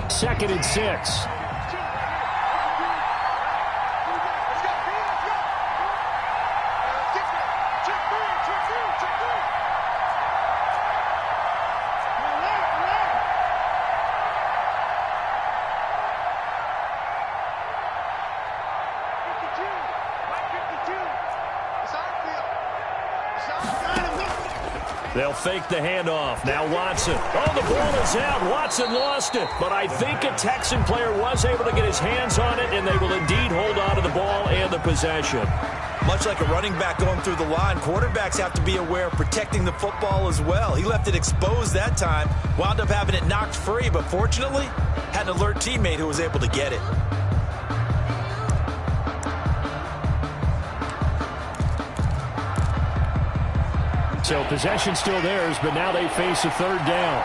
Second and 6. They'll fake the handoff. Now Watson. Oh, the ball is out. Watson lost it. But I think a Texan player was able to get his hands on it, and they will indeed hold on to the ball and the possession. Much like a running back going through the line, quarterbacks have to be aware of protecting the football as well. He left it exposed that time, wound up having it knocked free, but fortunately had an alert teammate who was able to get it. So possession still theirs, but now they face a third down.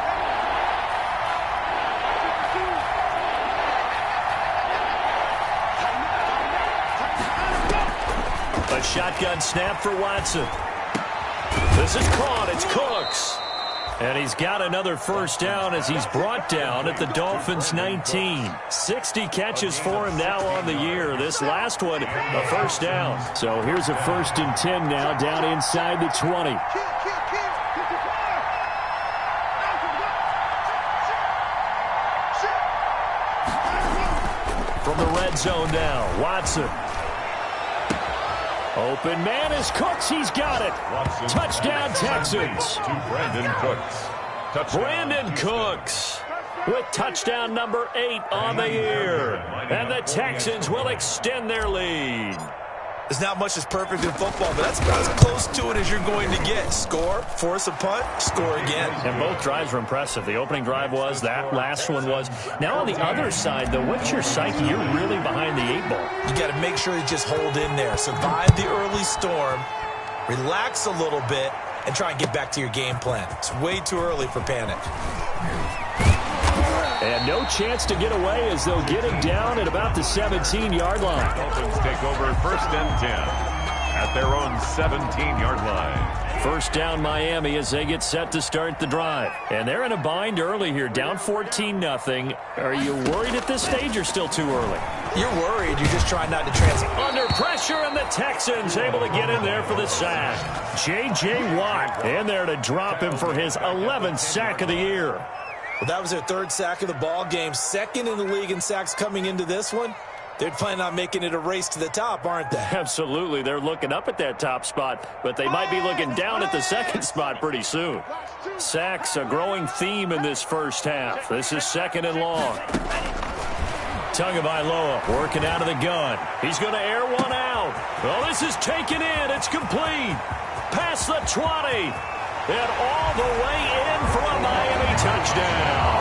A shotgun snap for Watson. This is caught. It's Cooks. And he's got another first down as he's brought down at the Dolphins' 19. 60 catches for him now on the year. This last one, a first down. So here's a 1st and 10 now down inside the 20. From the red zone now, Watson. Open man is Cooks. He's got it. Watson. Touchdown, Texans. To Brandon Cooks. Touchdown. Brandon Cooks with touchdown number 8 on the year. And the Texans will extend their lead. There's not much that's perfect in football, but that's about as close to it as you're going to get. Score, force a punt, score again. And both drives were impressive. The opening drive was, that last one was. Now on the other side, though, what's your psyche? You're really behind the 8 ball. You got to make sure you just hold in there. Survive the early storm, relax a little bit, and try and get back to your game plan. It's way too early for panic. And no chance to get away as they'll get him down at about the 17-yard line. Dolphins take over 1st and 10 at their own 17-yard line. First down Miami as they get set to start the drive. And they're in a bind early here, down 14-0. Are you worried at this stage or still too early? You're worried. You're just trying not to transit. Under pressure, and the Texans able to get in there for the sack. J.J. Watt in there to drop him for his 11th sack of the year. Well, that was their 3rd sack of the ball game. 2nd in the league in sacks coming into this one. They're planning on making it a race to the top, aren't they? Absolutely. They're looking up at that top spot, but they might be looking down at the 2nd spot pretty soon. Sacks, a growing theme in this first half. This is 2nd and long. Tagovailoa working out of the gun. He's going to air one out. Well, this is taken in. It's complete. Past the 20. And all the way in for a Miami touchdown.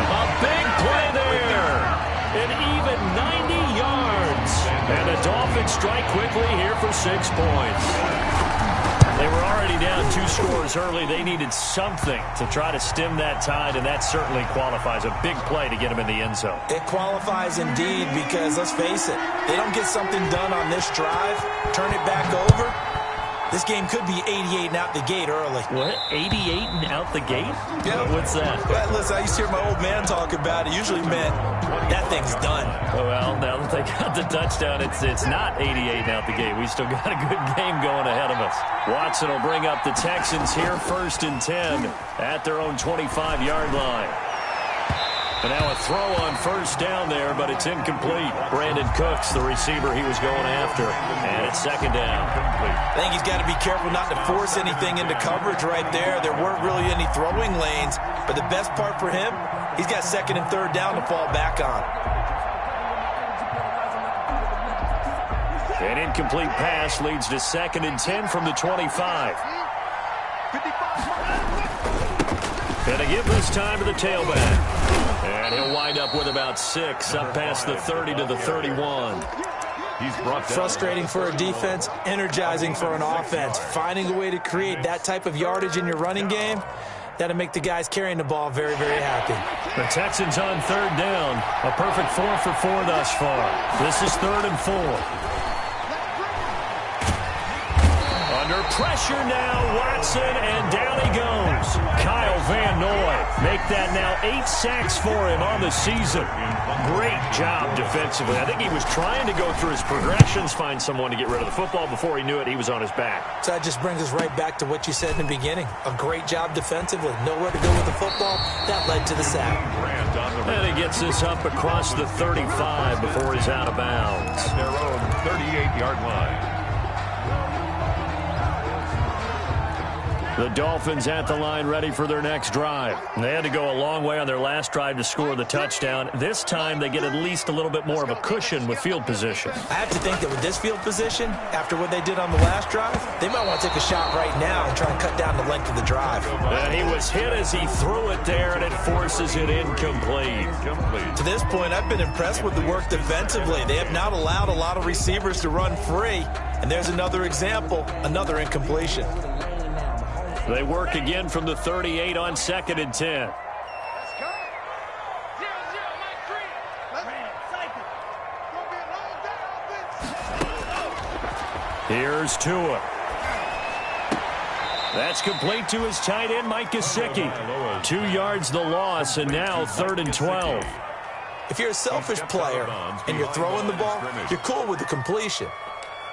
A big play there. An even 90 yards. And the Dolphins strike quickly here for 6 points. They were already down 2 scores early. They needed something to try to stem that tide, and that certainly qualifies. A big play to get them in the end zone. It qualifies indeed because, let's face it, they don't get something done on this drive, turn it back over. This game could be 88 and out the gate early. What? 88 and out the gate? Yeah. What's that? Well, listen, I used to hear my old man talk about it. Usually meant that thing's done. Well, now that they got the touchdown, it's not 88 and out the gate. We still got a good game going ahead of us. Watson will bring up the Texans here 1st and 10 at their own 25-yard line. And now a throw on 1st down there, but it's incomplete. Brandon Cooks, the receiver he was going after. And it's 2nd down. I think he's got to be careful not to force anything into coverage right there. There weren't really any throwing lanes. But the best part for him, he's got 2nd and 3rd down to fall back on. An incomplete pass leads to 2nd and 10 from the 25. And they give this time to the tailback. And he'll wind up with about 6 up past the 30 to the 31. He's brought down. Frustrating for a defense, energizing for an offense. Finding a way to create that type of yardage in your running game, that'll make the guys carrying the ball very, very happy. The Texans on 3rd down. A perfect 4 for 4 thus far. This is 3rd and 4. Under pressure now, Watson, and down he goes. Kyle Van Noy make that now 8 sacks for him on the season. Great job defensively. I think he was trying to go through his progressions, find someone to get rid of the football. Before he knew it, he was on his back. So that just brings us right back to what you said in the beginning. A great job defensively. Nowhere to go with the football. That led to the sack. And he gets this up across the 35 before he's out of bounds. Their own 38-yard line. The Dolphins at the line ready for their next drive. They had to go a long way on their last drive to score the touchdown. This time they get at least a little bit more of a cushion with field position. I have to think that with this field position, after what they did on the last drive, they might want to take a shot right now and try and cut down the length of the drive. And he was hit as he threw it there, and it forces it incomplete. To this point, I've been impressed with the work defensively. They have not allowed a lot of receivers to run free. And there's another example, another incompletion. They work again from the 38 on 2nd and 10. Here's Tua. That's complete to his tight end, Mike Gesicki. 2 yards the loss, and now 3rd and 12. If you're a selfish player and you're throwing the ball, you're cool with the completion.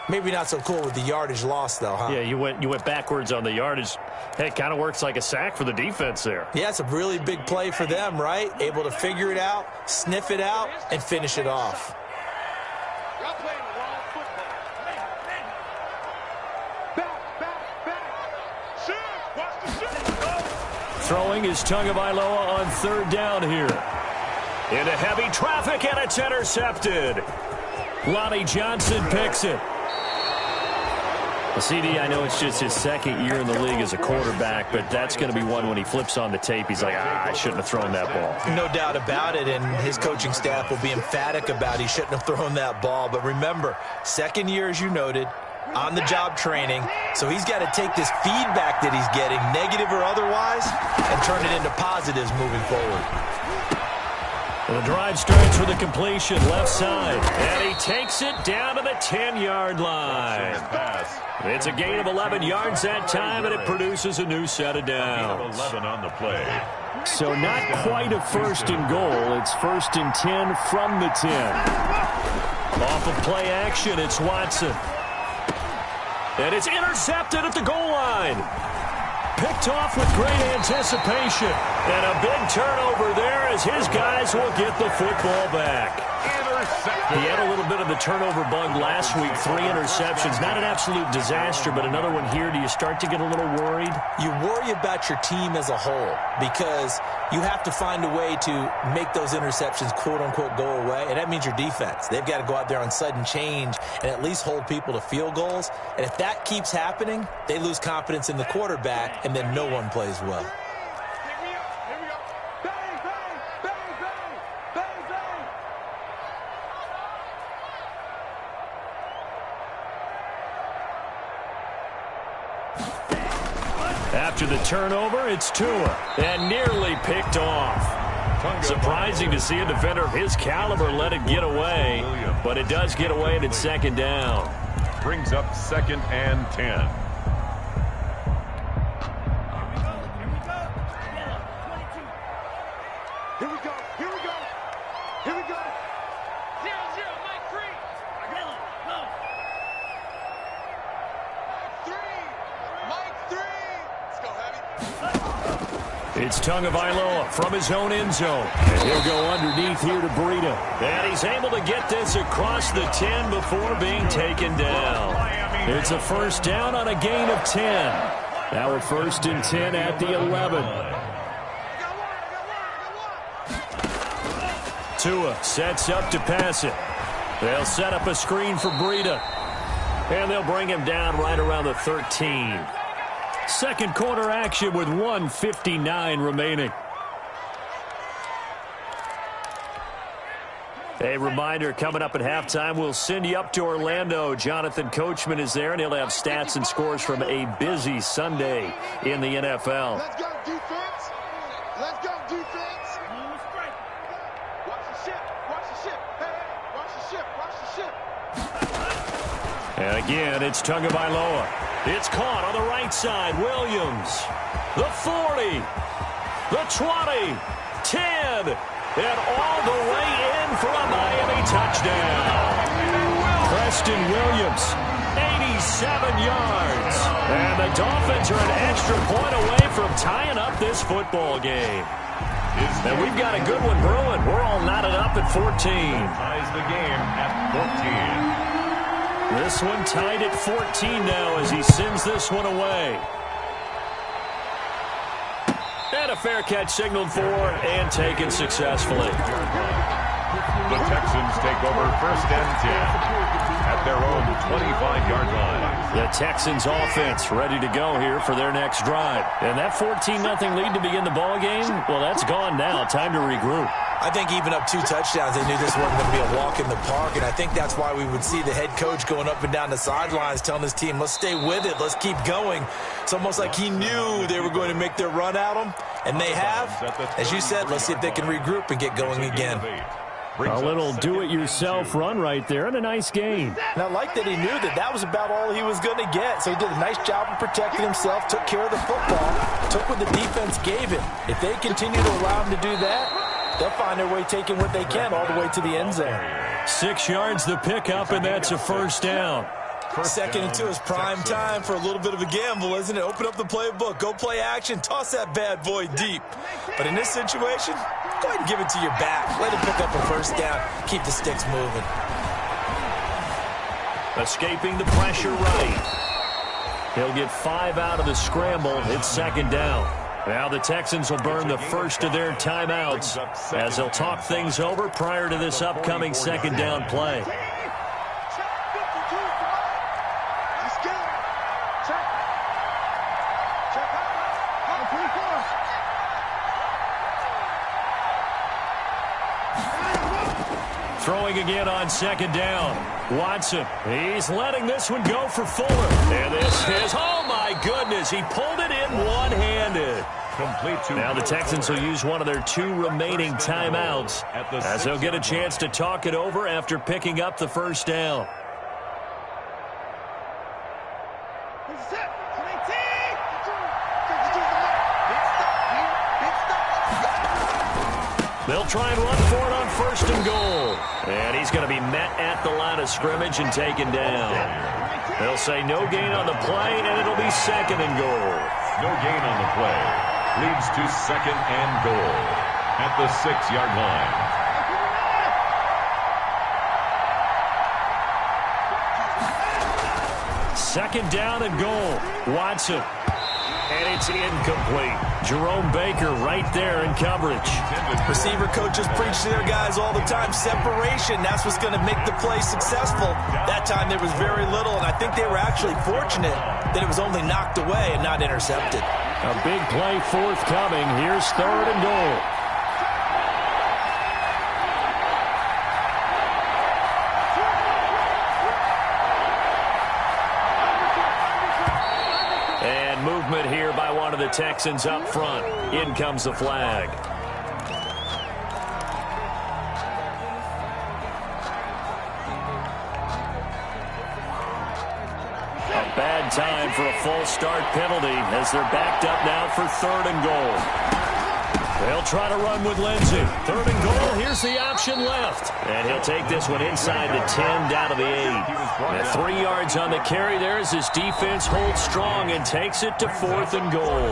Maybe not so cool with the yardage loss, though, huh? Yeah, you went backwards on the yardage. Hey, it kind of works like a sack for the defense there. Yeah, it's a really big play for them, right? Able to figure it out, sniff it out, and finish it off. Throwing is Tagovailoa on 3rd down here. Into heavy traffic, and it's intercepted. Lonnie Johnson picks it. CD, I know it's just his 2nd year in the league as a quarterback, but that's going to be one when he flips on the tape. He's like, I shouldn't have thrown that ball. No doubt about it, and his coaching staff will be emphatic about he shouldn't have thrown that ball. But remember, 2nd year, as you noted, on-the-job training, so he's got to take this feedback that he's getting, negative or otherwise, and turn it into positives moving forward. The drive starts with a completion left side, and he takes it down to the 10-yard line. It's a gain of 11 yards that time, and it produces a new set of downs. 11 on the play. So not quite a 1st and goal. It's 1st and 10 from the 10. Off of play action, it's Watson. And it's intercepted at the goal line. Picked off with great anticipation. And a big turnover there as his guys will get the football back. He had a little bit of the turnover bug last week. 3 interceptions. Not an absolute disaster, but another one here. Do you start to get a little worried? You worry about your team as a whole because you have to find a way to make those interceptions, quote-unquote, go away. And that means your defense. They've got to go out there on sudden change and at least hold people to field goals. And if that keeps happening, they lose confidence in the quarterback, and then no one plays well. After the turnover, it's Tua, and nearly picked off. Surprising to see a defender of his caliber let it get away, but it does get away, and it's 2nd down. Brings up 2nd and 10. It's Tagovailoa from his own end zone. And he'll go underneath here to Breida. And he's able to get this across the 10 before being taken down. It's a 1st down on a gain of 10. Now we're 1st and 10 at the 11. Tua sets up to pass it. They'll set up a screen for Breida. And they'll bring him down right around the 13. 2nd quarter action with 1:59 remaining. A reminder, coming up at halftime, we'll send you up to Orlando. Jonathan Coachman is there, and he'll have stats and scores from a busy Sunday in the NFL. Let's go, defense. Let's go, defense. Watch the ship. Watch the ship. Hey, watch the ship. Watch the ship. And again, it's Tagovailoa. It's caught on the right side. Williams. The 40. The 20. 10. And all the way in for a Miami touchdown. Preston Williams, 87 yards. And the Dolphins are an extra point away from tying up this football game. And we've got a good one brewing. We're all knotted up at 14. Ties the game at 14. This one tied at 14 now as he sends this one away. And a fair catch signaled for and taken successfully. The Texans take over 1st and 10 at their own 25-yard line. The Texans offense ready to go here for their next drive. And that 14-0 lead to begin the ball game, well, that's gone now. Time to regroup. I think even up 2 touchdowns, they knew this wasn't going to be a walk in the park, and I think that's why we would see the head coach going up and down the sidelines telling his team, let's stay with it, let's keep going. It's almost like he knew they were going to make their run at him, and they have. As you said, let's see if they can regroup and get going again. A little do-it-yourself run right there and a nice game. And I like that he knew that was about all he was going to get. So he did a nice job of protecting himself, took care of the football, took what the defense gave him. If they continue to allow him to do that, they'll find their way taking what they can all the way to the end zone. 6 yards the pickup, and that's a first down. 2nd and 2 is prime time for a little bit of a gamble, isn't it? Open up the playbook, go play action, toss that bad boy deep. But in this situation, go ahead and give it to your back. Let him pick up a first down. Keep the sticks moving. Escaping the pressure right. He'll get 5 out of the scramble. It's 2nd down. Now the Texans will burn the first of their timeouts as they'll talk things over prior to this upcoming 2nd down play. Throwing again on 2nd down. Watson, he's letting this one go for Fuller. And this is, oh my goodness, he pulled it in one-handed. Now the Texans will use one of their 2 remaining timeouts as they'll get a chance to talk it over after picking up the first down. They'll try and run for it on 1st and goal. And he's going to be met at the line of scrimmage and taken down. They'll say no gain on the play, and it'll be 2nd and goal. No gain on the play. Leads to 2nd and goal at the 6-yard line. Second down and goal. Watson. And it's incomplete. Jerome Baker right there in coverage. Receiver coaches preach to their guys all the time. Separation, that's what's going to make the play successful. That time there was very little, and I think they were actually fortunate that it was only knocked away and not intercepted. A big play forthcoming. Here's 3rd and goal. Movement here by one of the Texans up front. In comes the flag. A bad time for a false start penalty as they're backed up now for 3rd and goal. They'll try to run with Lindsey. 3rd and goal. Here's the option left. And he'll take this one inside the 10 down to the 8. And 3 yards on the carry there as his defense holds strong and takes it to 4th and goal.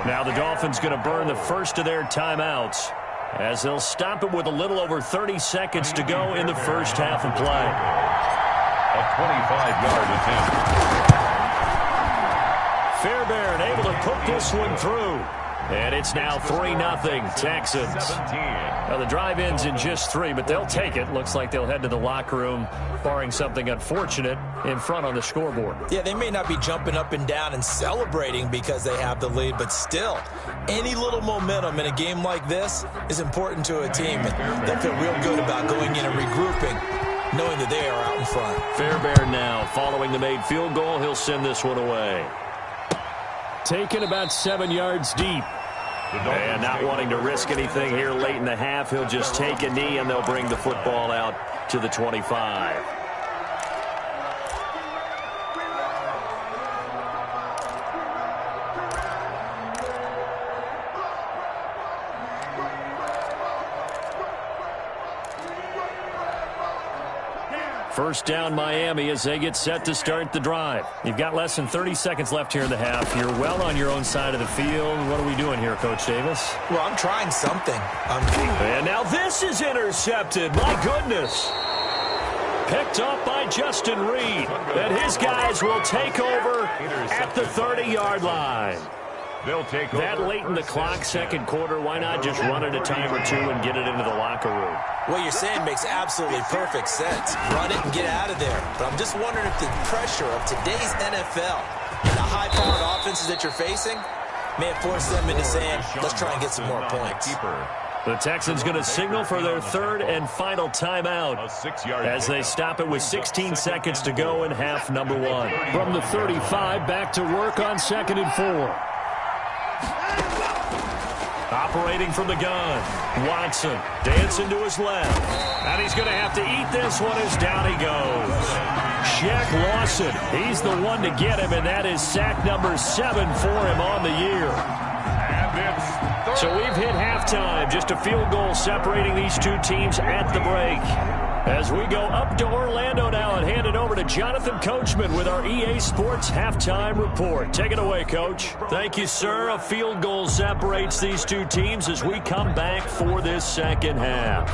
Now the Dolphins going to burn the first of their timeouts as they'll stop it with a little over 30 seconds to go in the first half of play. A 25-yard attempt. Fairbairn able to put this one through. And it's now 3-0 Texans. Now the drive ends in just 3, but they'll take it. Looks like they'll head to the locker room, barring something unfortunate, in front on the scoreboard. Yeah, they may not be jumping up and down and celebrating because they have the lead, but still, any little momentum in a game like this is important to a team. And they'll feel real good about going in and regrouping, knowing that they are out in front. Fairbairn now, following the made field goal, he'll send this one away. Taken about 7 yards deep. And not wanting to risk anything here late in the half, he'll just take a knee and they'll bring the football out to the 25. First down Miami as they get set to start the drive. You've got less than 30 seconds left here in the half. You're well on your own side of the field. What are we doing here, Coach Davis? Well, I'm trying something. And now this is intercepted. My goodness. Picked up by Justin Reed. And his guys will take over at the 30-yard line. They'll take that late in the clock, second quarter, why not just run it a time or two and get it into the locker room? What you're saying makes absolutely perfect sense. Run it and get out of there. But I'm just wondering if the pressure of today's NFL and the high-powered offenses that you're facing may have forced them into saying, let's try and get some more points. The Texans going to signal for their third and final timeout as they stop it with 16 seconds to go in half number one. From the 35, back to work on 2nd and 4. Operating from the gun, Watson dancing to his left. And he's going to have to eat this one as down he goes. Shaq Lawson, he's the one to get him, and that is sack number 7 for him on the year. So we've hit halftime, just a field goal separating these two teams at the break. As we go up to Orlando now and hand it over to Jonathan Coachman with our EA Sports Halftime Report. Take it away, Coach. Thank you, sir. A field goal separates these two teams as we come back for this second half.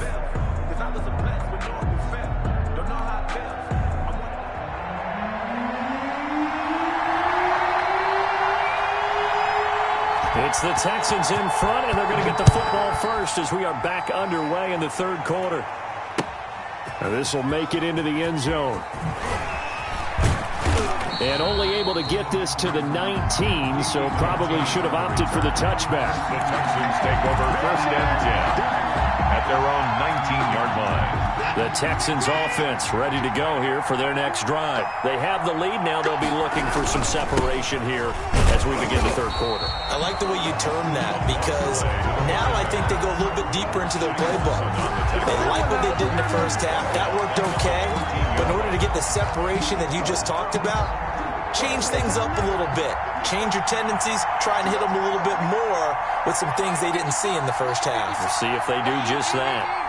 It's the Texans in front, and they're going to get the football first as we are back underway in the third quarter. This will make it into the end zone. And only able to get this to the 19, so probably should have opted for the touchback. The Texans take over first and 10 at their own 19-yard line. The Texans offense ready to go here for their next drive. They have the lead now. They'll be looking for some separation here as we begin the third quarter. I like the way you term that because now I think they go a little bit deeper into their playbook. They like what they did in the first half. That worked okay. But in order to get the separation that you just talked about, change things up a little bit. Change your tendencies. Try and hit them a little bit more with some things they didn't see in the first half. We'll see if they do just that.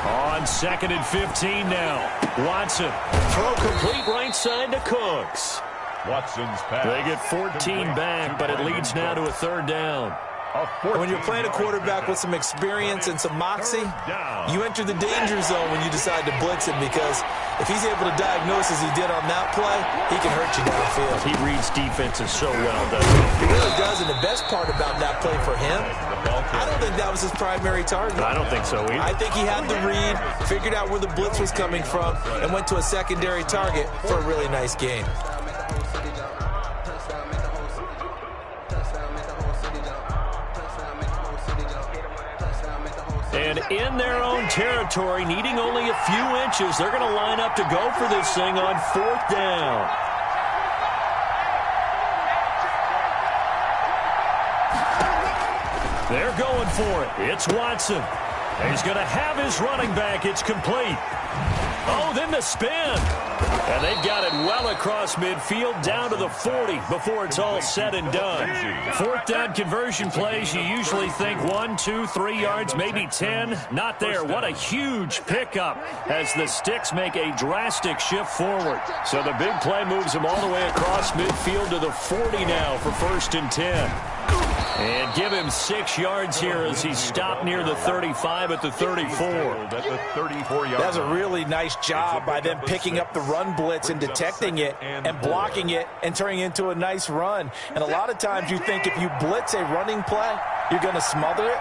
On 2nd and 15 now. Watson. Throw complete right side to Cooks. Watson's pass. They get 14 back, but it leads now to a third down. When you're playing a quarterback with some experience and some moxie, you enter the danger zone when you decide to blitz him because if he's able to diagnose as he did on that play, he can hurt you downfield. He reads defenses so well, doesn't he? He really does, and the best part about that play for him, I don't think that was his primary target. I don't think so either. I think he had the read, figured out where the blitz was coming from, and went to a secondary target for a really nice game. And in their own territory, needing only a few inches, they're going to line up to go for this thing on 4th down. They're going for it. It's Watson. He's going to have his running back. It's complete. Oh, then the spin. And they've got it well across midfield down to the 40 before it's all said and done. 4th down conversion plays, you usually think 1, 2, 3 yards, maybe 10. Not there. What a huge pickup as the Sticks make a drastic shift forward. So the big play moves them all the way across midfield to the 40 now for 1st and 10. And give him 6 yards here as he's stopped near the 35 at the 34. That's a really nice job by them picking up the run blitz and detecting it and blocking it and turning it into a nice run. And a lot of times you think if you blitz a running play, you're going to smother it.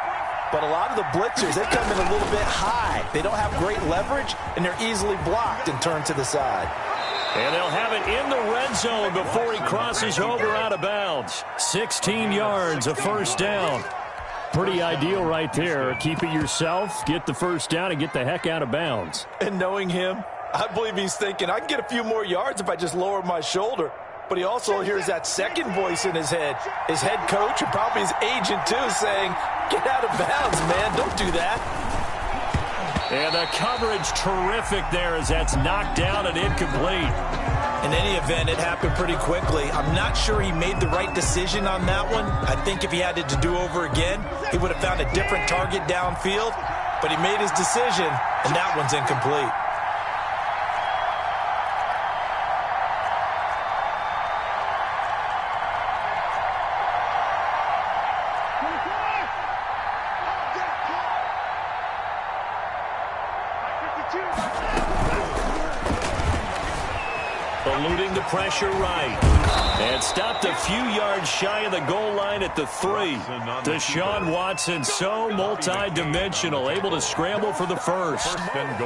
But a lot of the blitzers, they come in a little bit high. They don't have great leverage, and they're easily blocked and turned to the side. And they'll have it in the red zone before he crosses over out of bounds. 16 yards, a 1st down. Pretty ideal right there. Keep it yourself, get the 1st down, and get the heck out of bounds. And knowing him, I believe he's thinking, I can get a few more yards if I just lower my shoulder. But he also hears that second voice in his head. His head coach and probably his agent, too, saying, get out of bounds, man. Don't do that. And the coverage terrific there as that's knocked down and incomplete. In any event, it happened pretty quickly. I'm not sure he made the right decision on that one. I think if he had it to do over again, he would have found a different target downfield. But he made his decision, and that one's incomplete. Eluding the pressure right. And stopped a few yards shy of the goal line at the 3. Deshaun Watson, so multi-dimensional, able to scramble for the first.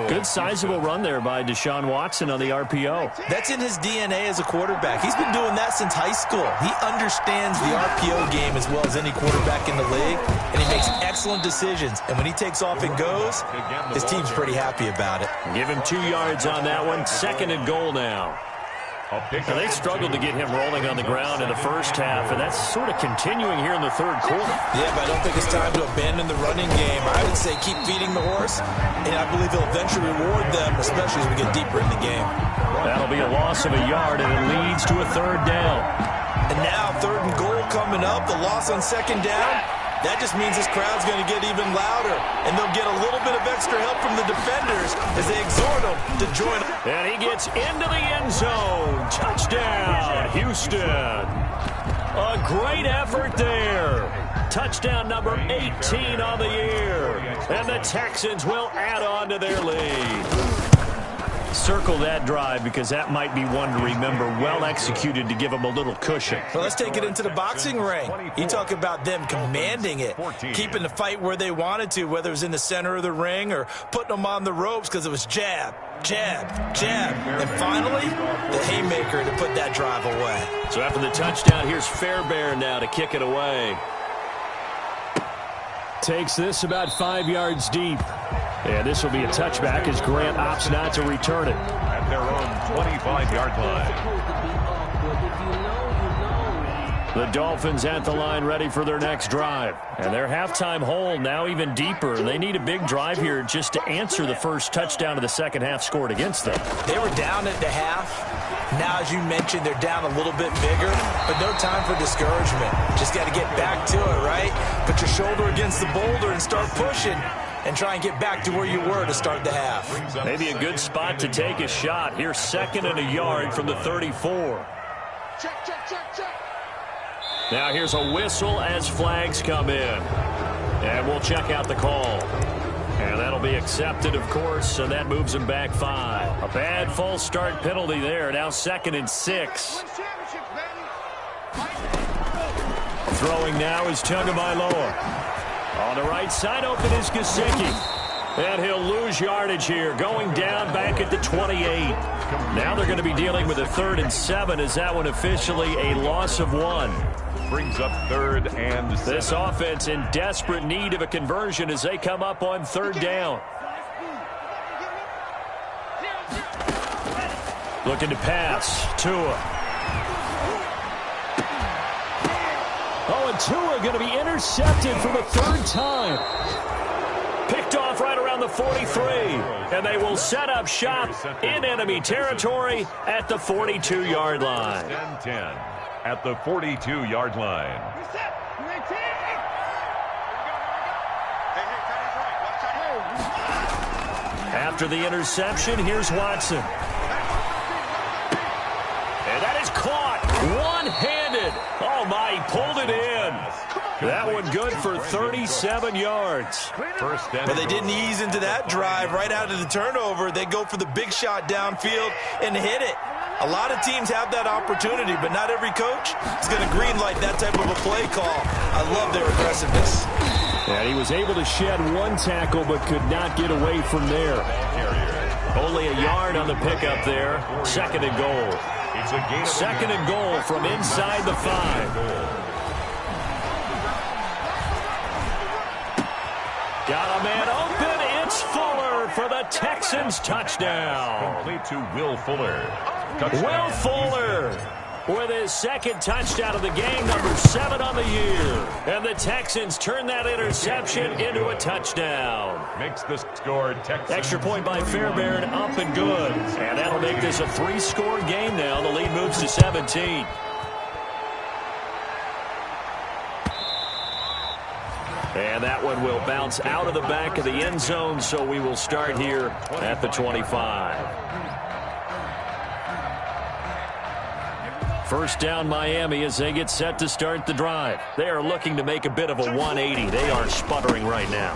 Good sizable run there by Deshaun Watson on the RPO. That's in his DNA as a quarterback. He's been doing that since high school. He understands the RPO game as well as any quarterback in the league, and he makes excellent decisions. And when he takes off and goes, his team's pretty happy about it. Give him 2 yards on that one. 2nd and goal now. Now, they struggled to get him rolling on the ground in the first half, and that's sort of continuing here in the third quarter. Yeah, but I don't think it's time to abandon the running game. I would say keep feeding the horse, and I believe he'll eventually reward them, especially as we get deeper in the game. That'll be a loss of a yard, and it leads to a 3rd down. And now 3rd and goal coming up, the loss on 2nd down. That just means this crowd's going to get even louder, and they'll get a little bit of extra help from the defenders as they exhort them to join. And he gets into the end zone. Touchdown, Houston. A great effort there. Touchdown number 18 on the year. And the Texans will add on to their lead. Circle that drive because that might be one to remember. Well executed to give them a little cushion. Well, let's take it into the boxing ring. You talk about them commanding it, keeping the fight where they wanted to, whether it was in the center of the ring or putting them on the ropes because it was jab, jab, jab. And finally, the haymaker to put that drive away. So after the touchdown, here's Fairbairn now to kick it away. Takes this about 5 yards deep. And this will be a touchback as Grant opts not to return it. At their own 25-yard line. The Dolphins at the line ready for their next drive. And their halftime hole now even deeper. They need a big drive here just to answer the first touchdown of the second half scored against them. They were down at the half. Now, as you mentioned, they're down a little bit bigger, but no time for discouragement. Just got to get back to it, right? Put your shoulder against the boulder and start pushing. And try and get back to where you were to start the half. Maybe a good spot to take a shot. Here's 2nd and a yard from the 34. Check, check, check, check. Now here's a whistle as flags come in. And we'll check out the call. And that'll be accepted, of course, so that moves him back 5. A bad false start penalty there. Now 2nd and 6. Throwing now is Tagovailoa. On the right side, open is Gesicki. And he'll lose yardage here, going down back at the 28. Now they're going to be dealing with a 3rd and 7. Is that one officially a loss of 1? Brings up 3rd and 7. This offense in desperate need of a conversion as they come up on 3rd down. Looking to pass. Tua. Oh, and Tua going to be intercepted for the 3rd time. Picked off right around the 43. And they will set up shop in enemy territory at the 42-yard line. 10-10 at the 42-yard line. After the interception, here's Watson. And that is caught one-handed. Oh, my, he pulled it in. That one good for 37 yards. But they didn't ease into that drive right out of the turnover. They go for the big shot downfield and hit it. A lot of teams have that opportunity, but not every coach is going to greenlight that type of a play call. I love their aggressiveness. And he was able to shed one tackle but could not get away from there. Only a yard on the pickup there. 2nd and goal. 2nd and goal from inside the 5. Got a man open. It's Fuller for the Texans touchdown. Complete to Will Fuller. Will Fuller with his second touchdown of the game, number 7 on the year. And the Texans turn that interception into a touchdown. Makes the score Texans. Extra point by Fairbairn, up and good. And that'll make this a 3-score game now. The lead moves to 17. And that one will bounce out of the back of the end zone, so we will start here at the 25. First down, Miami, as they get set to start the drive. They are looking to make a bit of a 180. They are sputtering right now.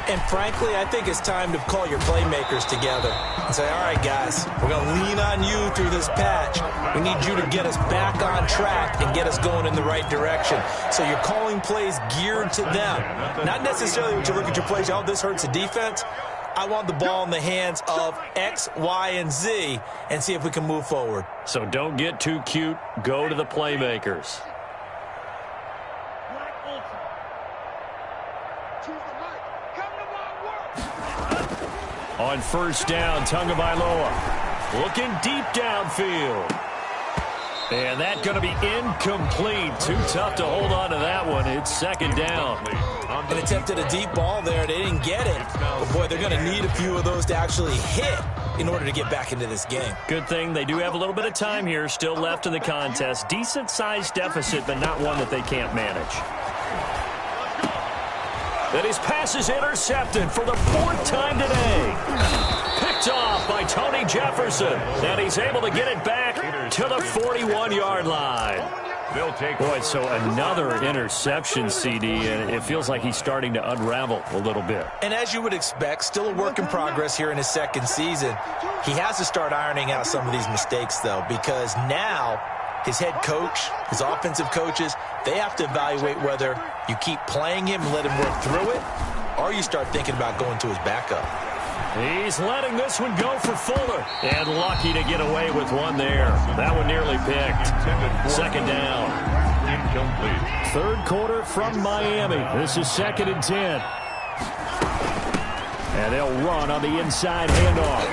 And frankly, I think it's time to call your playmakers together and say, all right, guys, we're going to lean on you through this patch. We need you to get us back on track and get us going in the right direction. So you're calling plays geared to them. Not necessarily when you look at your plays, oh, this hurts the defense. I want the ball in the hands of X, Y, and Z and see if we can move forward. So don't get too cute. Go to the playmakers. On first down, Tagovailoa looking deep downfield. And that's going to be incomplete. Too tough to hold on to that one. It's second down. And attempted a deep ball there. They didn't get it. But, boy, they're going to need a few of those to actually hit in order to get back into this game. Good thing they do have a little bit of time here still left in the contest. Decent-sized deficit, but not one that they can't manage. And his pass is intercepted for the 4th time today. Picked off by Tony Jefferson. And he's able to get it back to the 41-yard line. Boy, so another interception, CD, and it feels like he's starting to unravel a little bit. And as you would expect, still a work in progress here in his second season. He has to start ironing out some of these mistakes, though, because now his head coach, his offensive coaches, they have to evaluate whether you keep playing him and let him work through it, or you start thinking about going to his backup. He's letting this one go for Fuller. And lucky to get away with one there. That one nearly picked. Second down. Incomplete. Third quarter from Miami. This is 2nd and 10. And they'll run on the inside handoff.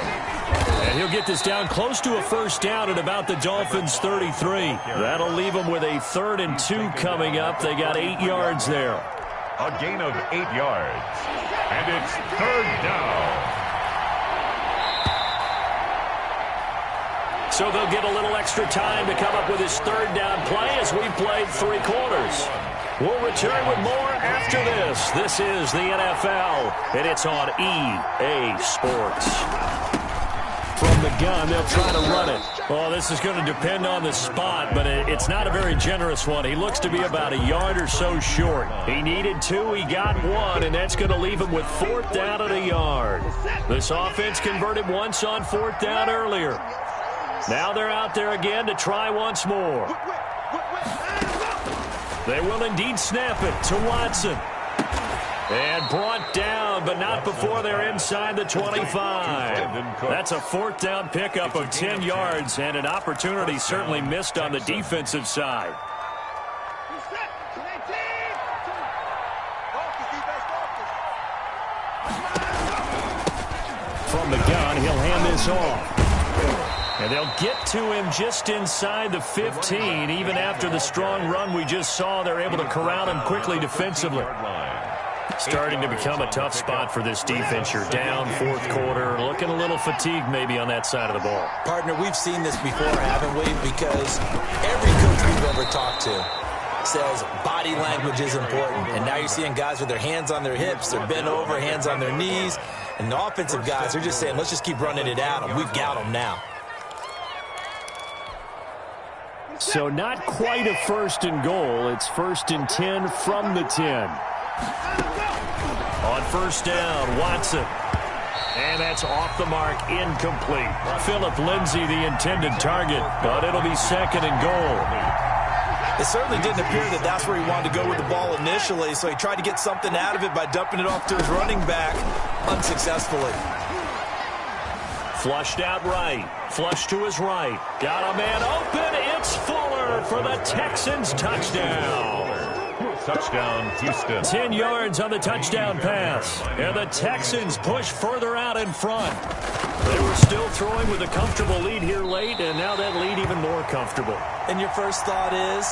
And he'll get this down close to a first down at about the Dolphins' 33. That'll leave them with a 3rd and 2 coming up. They got 8 yards there. A gain of 8 yards. And it's 3rd down. So they'll get a little extra time to come up with his 3rd down play as we played 3 quarters. We'll return with more after this. This is the NFL, and it's on EA Sports. From the gun, they'll try to run it. Oh, this is going to depend on the spot, but it's not a very generous one. He looks to be about a yard or so short. He needed 2, he got 1, and that's going to leave him with 4th down at a yard. This offense converted once on 4th down earlier. Now they're out there again to try once more. They will indeed snap it to Watson. And brought down, but not before they're inside the 25. That's a 4th down pickup of 10 yards, and an opportunity certainly missed on the defensive side. From the gun, he'll hand this off. And they'll get to him just inside the 15. Even after the strong run we just saw, they're able to corral him quickly defensively. Starting to become a tough spot for this defense. You're down 4th quarter, looking a little fatigued maybe on that side of the ball. Partner, we've seen this before, haven't we? Because every coach we've ever talked to says body language is important. And now you're seeing guys with their hands on their hips, they're bent over, hands on their knees. And the offensive guys are just saying, let's just keep running it at them. We've got them now. So not quite a 1st and goal. It's 1st and 10 from the 10. On first down, Watson. And that's off the mark, incomplete. Phillip Lindsay, the intended target, but it'll be 2nd and goal. It certainly didn't appear that that's where he wanted to go with the ball initially, so he tried to get something out of it by dumping it off to his running back unsuccessfully. Flushed out right. Flush to his right. Got a man open. It's Fuller for the Texans touchdown. Touchdown, Houston. 10 yards on the touchdown pass. And the Texans push further out in front. They were still throwing with a comfortable lead here late, and now that lead even more comfortable. And your first thought is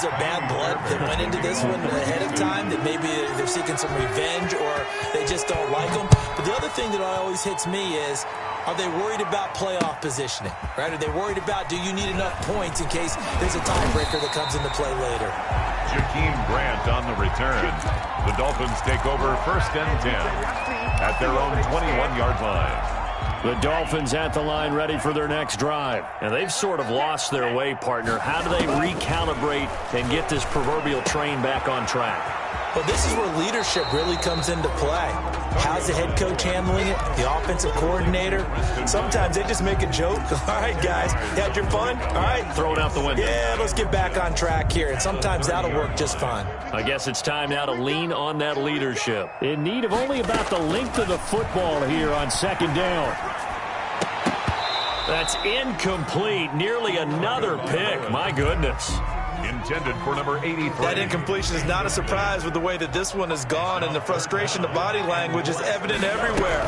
there bad blood that went into this one ahead of time, that maybe they're seeking some revenge or they just don't like them? But the other thing that always hits me is, are they worried about playoff positioning, right? Are they worried about, do you need enough points in case there's a tiebreaker that comes into play later? Jakeem Grant on the return. The Dolphins take over 1st and 10 at their own 21-yard line. The Dolphins at the line ready for their next drive. And they've sort of lost their way, partner. How do they recalibrate and get this proverbial train back on track? Well, this is where leadership really comes into play. How's the head coach handling it? The offensive coordinator? Sometimes they just make a joke. All right, guys, you had your fun? All right. Throw it out the window. Yeah, let's get back on track here. And sometimes that'll work just fine. I guess it's time now to lean on that leadership. In need of only about the length of the football here on 2nd down. That's incomplete. Nearly another pick. My goodness. Intended for number 83. That incompletion is not a surprise with the way that this one has gone, and the frustration, the body language is evident everywhere.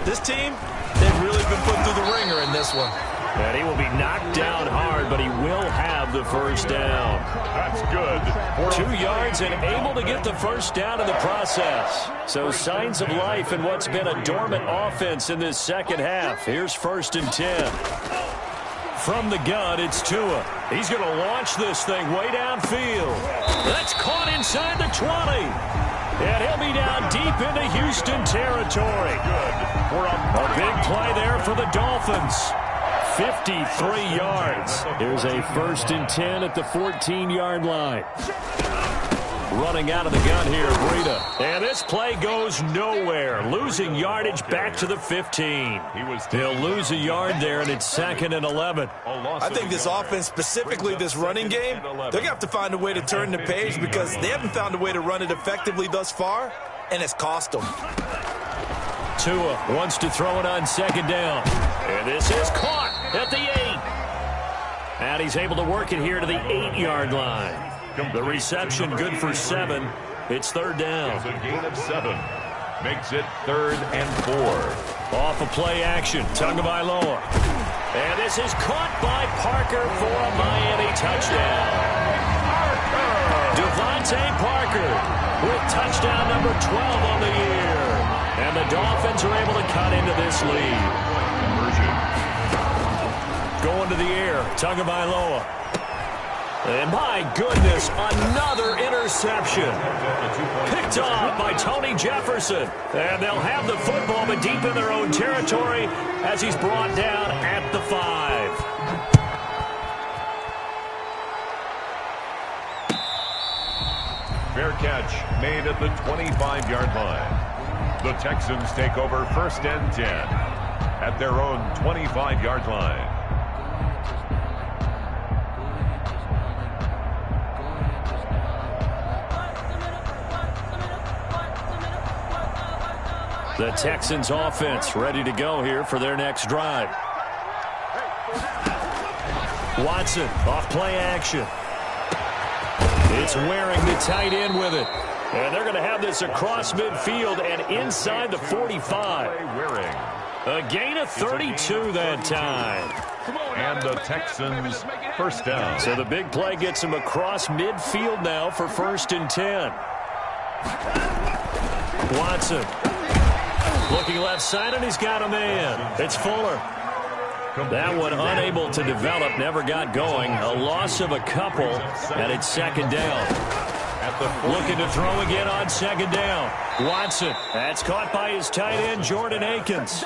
This team, they've really been put through the ringer in this one. And he will be knocked down hard, but he will have the first down. That's good. 2 yards and able to get the first down in the process. So signs of life in what's been a dormant offense in this second half. Here's 1st and 10. From the gun, it's Tua. He's going to launch this thing way downfield. That's caught inside the 20. And he'll be down deep into Houston territory. A big play there for the Dolphins. 53 yards. Here's a 1st and 10 at the 14-yard line. Running out of the gun here, Breida. And this play goes nowhere. Losing yardage back to the 15. They'll lose a yard there, and it's 2nd and 11. I think this offense, specifically this running game, they're going to have to find a way to turn the page because they haven't found a way to run it effectively thus far, and it's cost them. Tua wants to throw it on 2nd down. And this is caught at the 8. And he's able to work it here to the 8-yard line. The reception good for 7. It's 3rd down. It's a gain of 7. Makes it 3rd and 4. Off of play action. Tagovailoa. And this is caught by Parker for a Miami touchdown. Devontae Parker with touchdown number 12 on the year. And the Dolphins are able to cut into this lead. Going to the air. Tagovailoa. And my goodness, another interception. Picked off by Tony Jefferson. And they'll have the football, but deep in their own territory as he's brought down at the 5. Fair catch made at the 25-yard line. The Texans take over 1st and 10 at their own 25-yard line. The Texans offense ready to go here for their next drive. Watson off play action. It's wearing the tight end with it. And they're going to have this across midfield and inside the 45. A gain of 32 that time. And the Texans 1st down. So the big play gets him across midfield now for 1st and 10. Watson. Looking left side, and he's got a man. It's Fuller. That one unable to develop, never got going. A loss of a couple, and it's 2nd down. Looking to throw again on 2nd down. Watson. That's caught by his tight end, Jordan Akins.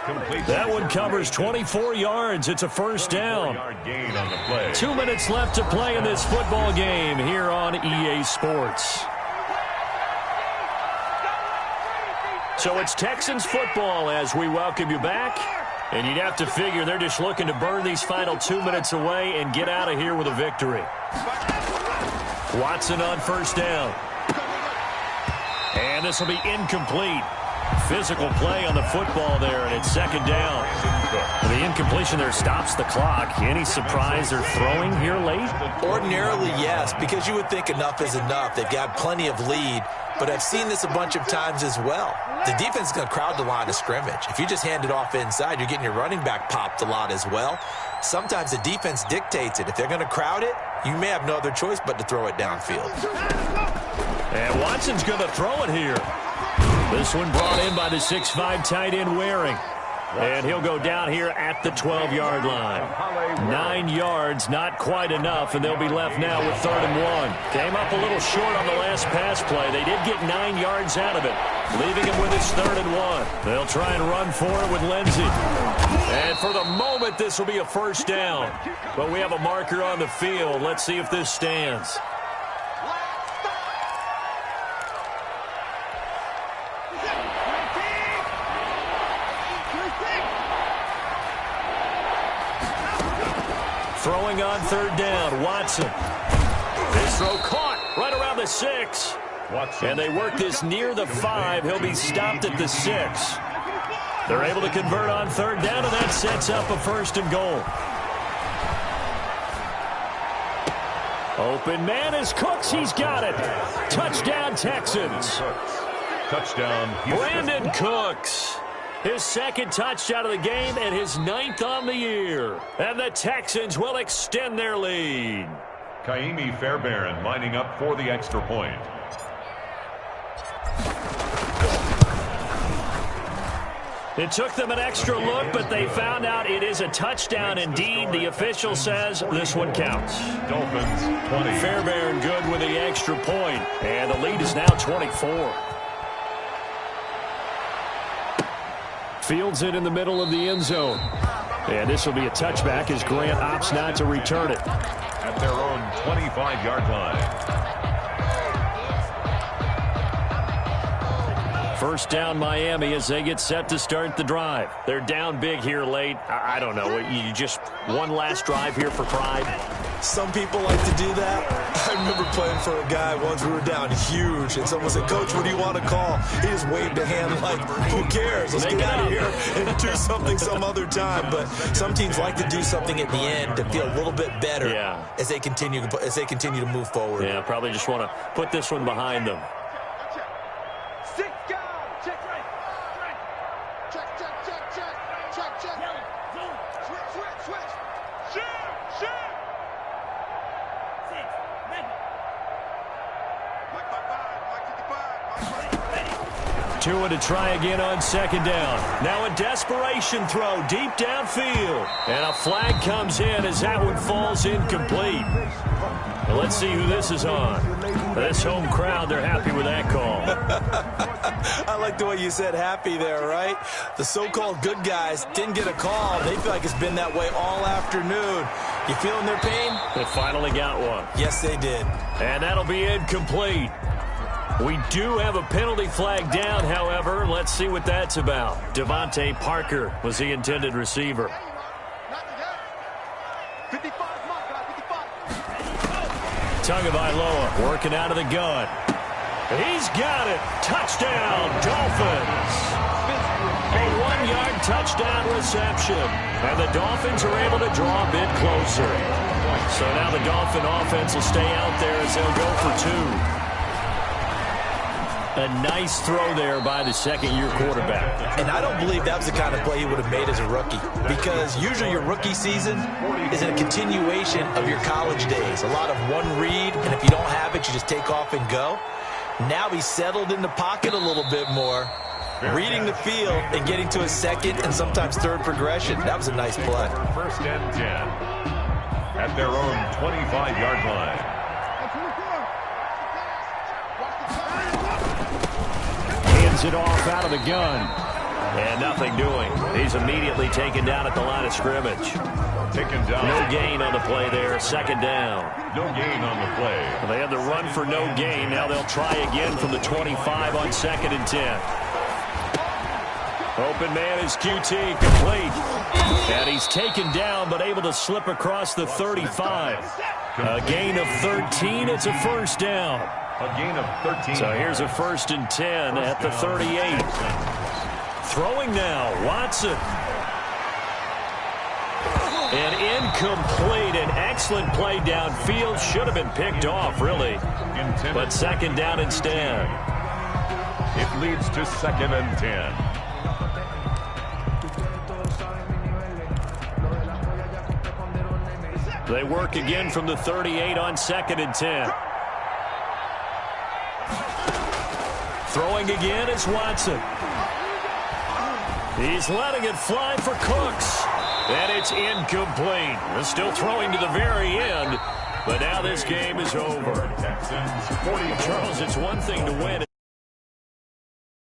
That one covers 24 yards. It's a 1st down. 2 minutes left to play in this football game here on EA Sports. So it's Texans football as we welcome you back. And you'd have to figure they're just looking to burn these final 2 minutes away and get out of here with a victory. Watson on 1st down. And this will be incomplete. Physical play on the football there, and it's 2nd down. The incompletion there stops the clock. Any surprise they're throwing here late? Ordinarily, yes, because you would think enough is enough. They've got plenty of lead. but I've seen this a bunch of times as well. The defense is going to crowd the line of scrimmage. If you just hand it off inside, you're getting your running back popped a lot as well. Sometimes the defense dictates it. If they're going to crowd it, you may have no other choice but to throw it downfield. And Watson's going to throw it here. This one brought in by the 6'5" tight end Waring. And he'll go down here at the 12-yard line. 9 yards, not quite enough, and they'll be left now with 3rd and 1. Came up a little short on the last pass play. They did get 9 yards out of it, leaving him with his 3rd and 1. They'll try and run for it with Lindsey. And for the moment, this will be a first down. But we have a marker on the field. Let's see if this stands. Throwing on 3rd down, Watson. This throw caught right around the 6. And they work this near the 5. He'll be stopped at the 6. They're able to convert on 3rd down, and that sets up a 1st and goal. Open man is Cooks. He's got it. Touchdown, Texans. Touchdown, Brandon Cooks. His 2nd touchdown of the game and his 9th on the year. And the Texans will extend their lead. Kaimi Fairbairn lining up for the extra point. It took them an extra look, but they found out it is a touchdown indeed. The official says this one counts. Dolphins 20. Fairbairn good with the extra point, and the lead is now 24. Fields it in the middle of the end zone. And this will be a touchback as Grant opts not to return it. At their own 25-yard line. First down Miami as they get set to start the drive. They're down big here late. I don't know. You just one last drive here for pride? Some people like to do that. I remember playing for a guy once. We were down huge, and someone said, "Coach, what do you want to call?" He just waved a hand like, "Who cares? Let's get out of here and do something some other time." But some teams like to do something at the end to feel a little bit better as they continue to move forward. Yeah, probably just want to put this one behind them. Tua to try again on 2nd down. Now a desperation throw deep downfield. And a flag comes in as that one falls incomplete. Well, let's see who this is on. This home crowd, they're happy with that call. I like the way you said happy there, right? The so-called good guys didn't get a call. They feel like it's been that way all afternoon. You feeling their pain? They finally got one. Yes, they did. And that'll be incomplete. We do have a penalty flag down, however. Let's see what that's about. Devontae Parker was the intended receiver. Tagovailoa working out of the gun. He's got it. Touchdown, Dolphins. A 1-yard touchdown reception. And the Dolphins are able to draw a bit closer. So now the Dolphin offense will stay out there as they'll go for 2. A nice throw there by the 2nd-year quarterback. And I don't believe that was the kind of play he would have made as a rookie, because usually your rookie season is a continuation of your college days. A lot of one read, and if you don't have it, you just take off and go. Now he's settled in the pocket a little bit more, reading the field and getting to his 2nd and sometimes 3rd progression. That was a nice play. 1st and 10 at their own 25-yard line. It off out of the gun. And nothing doing. He's immediately taken down at the line of scrimmage. Taken down. No gain on the play there. 2nd down. No gain on the play. Well, they had the run for no gain. Now they'll try again from the 25 on 2nd and 10. Open man is QT, complete. And he's taken down but able to slip across the 35. A gain of 13. It's a 1st down. A gain of 13. So here's a 1st and 10 at the 38. Throwing now, Watson. And incomplete. An excellent play downfield. Should have been picked off, really. But 2nd down instead. It leads to 2nd and 10. They work again from the 38 on 2nd and 10. Throwing again is Watson. He's letting it fly for Cooks. And it's incomplete. They're still throwing to the very end. But now this game is over. Charles, it's one thing to win.